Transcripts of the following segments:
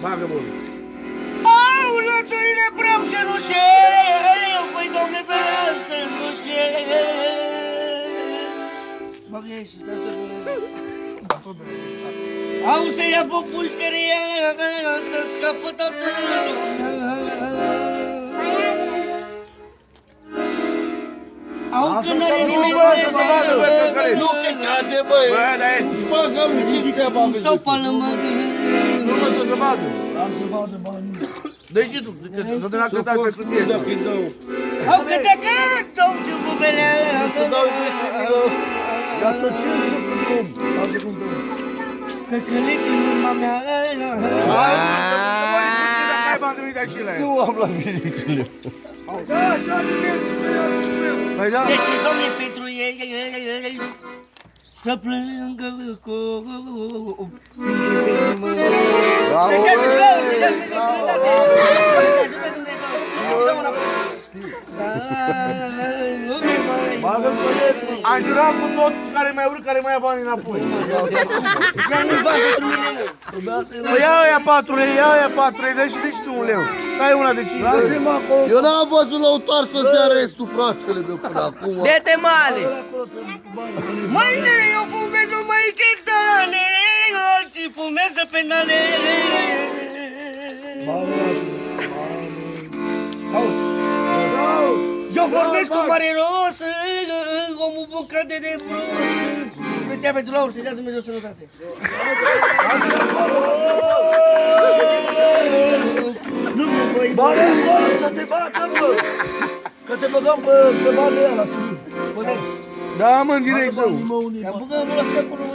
Bagă bun. Au, la țările praf cenușel, păi domne ferească cenușel. Bagă și stai să au să ia pe pușcăria, să scapă toată lumea. Au că n-are nimeni de Nu te cade, băi! Bă, dar ești spagă-l, ce treaba aveți? sau palămă. Nu mă dă să vadă. Am să vadă banii. Dă-i și tu, că să dă la cântat pe cutie. Au că te cântăm ce bubele. Să dau băi, Iată ce cum? Lasă cum te Că căliți în urma mea. Nu am la vinicile. Da, așa de Păi da. Deci, domne, pentru ei să plângă cu... Am jurat cu tot care mai urât, care mai ia banii înapoi. Păi ia aia 4 lei, ia aia 4 lei, dă-și deci tu un leu. Dai una de 5 lei. Eu n-am văzut lăutar să-ți dea restul, fratele meu, până acum. Dete male! Mâine eu fumez numai chitane, alții fumează penale. Eu vorbesc cu mare rost, omul bun crede de prost. Special pentru Laur, să-i dea Dumnezeu sănătate. Nu mă voi. Bane acolo să te bată, bă! Că te băgăm pe banii ăla, să Da, mă, în direct zău. Am băgat mă la secul lui.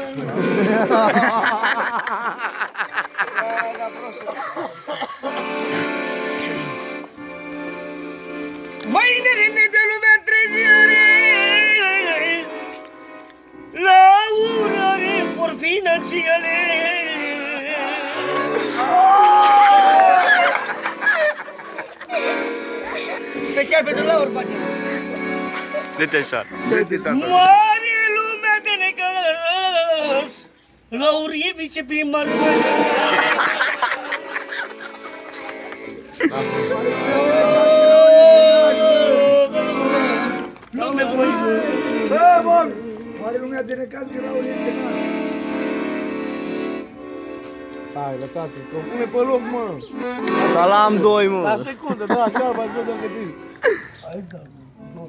Mâine rime de lumea treziere, la urare for finanțiale. Special pentru Laur, face. Dă-te așa. Moare lumea de necaz, Laur e viceprimar. Nu me voi. Bă, bă! Mare lumea de necaz că Laur este mare. Hai, lăsați-l, că o pune pe loc, mă. Salam 2, mă. La secundă, da, așa, v-ați văzut dacă bine.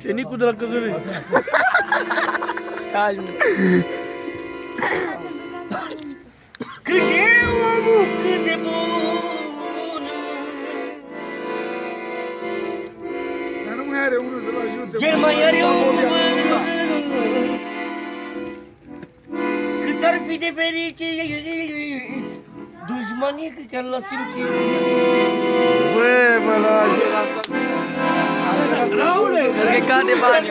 Ce Nicu de la Căzălăi. Calm. Cât e omul, cât de bun. Dar nu mai are unul să-l ajute. El mai are un cuvânt. Cât ar fi de fericit, dușmanii că l-a simțit. Bă, mă, la ajut. Laure! Că cade bani.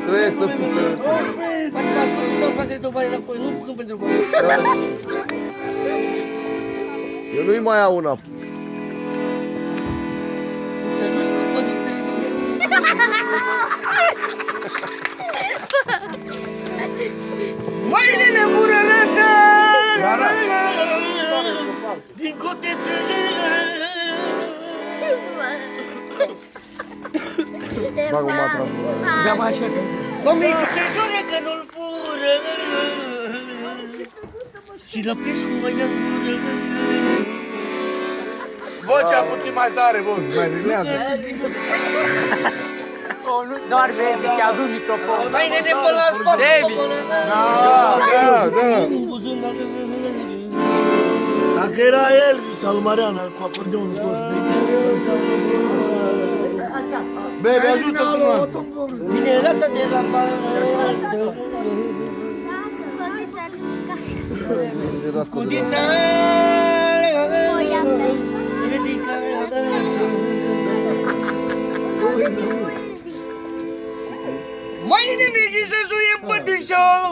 Trebuie să fii sănătos. Poate m-a spus și dau fratele tău bani înapoi, nu pentru bani. Eu nu-i mai iau una. Să nu-și cupă din mâinile burălăță din cotețele. Bag o matra. Cam așa. Domnul se jure că nu-l fură și la pescu mai ia gură. Vocea puțin mai tare, bă, mai reglează. Nu doar vezi, te-a dus microfon. Mai nene până la spate. Da. Dacă era el sau Mariana cu acordeonul scos. Bebe, ajută-mă. Vine rata de la bandă. Cudița ridicată. Mâine ne-zi să zuie pătâșor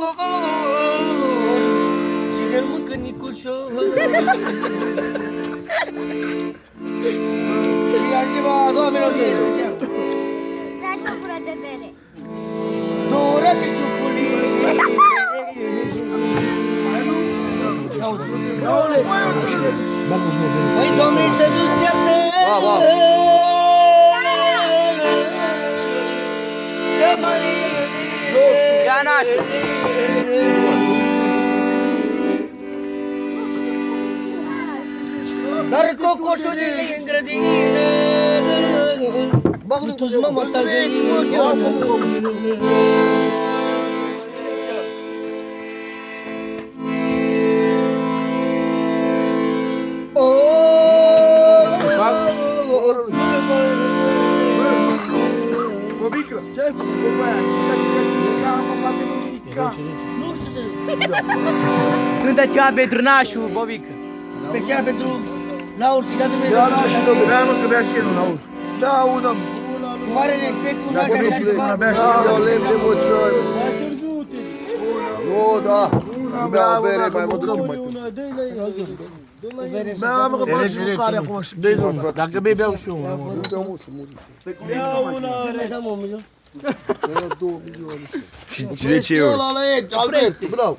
și ne mâncă nicușor. Și ar ceva a doua melodie special. Dai și o gură de bere. Două race ciufulii la nașul. Dar cocoșul din grădină, tu-ți mama ta Bobică, ce ai făcut cu aia? Mă bate Bobica. Nu știu să... Cântă ceva pentru nașul, Bobică. Special pentru Laur și da Dumnezeu. Da, da, și eu. Bea, mă, că bea și el, nu auzi. Da, una. Cu mare respect, cu nașa așa și fac. Da, o lemn de moțioară. Nu, da. Nu bea o bere, mai mă duc mai târziu. Bea, mă, că mă și cu care acum. Dă-i, domnule. Dacă bei, beau și eu. Nu beau mult, să mori. Ne dăm 1 milion. Și 10 euro. Albert, bravo.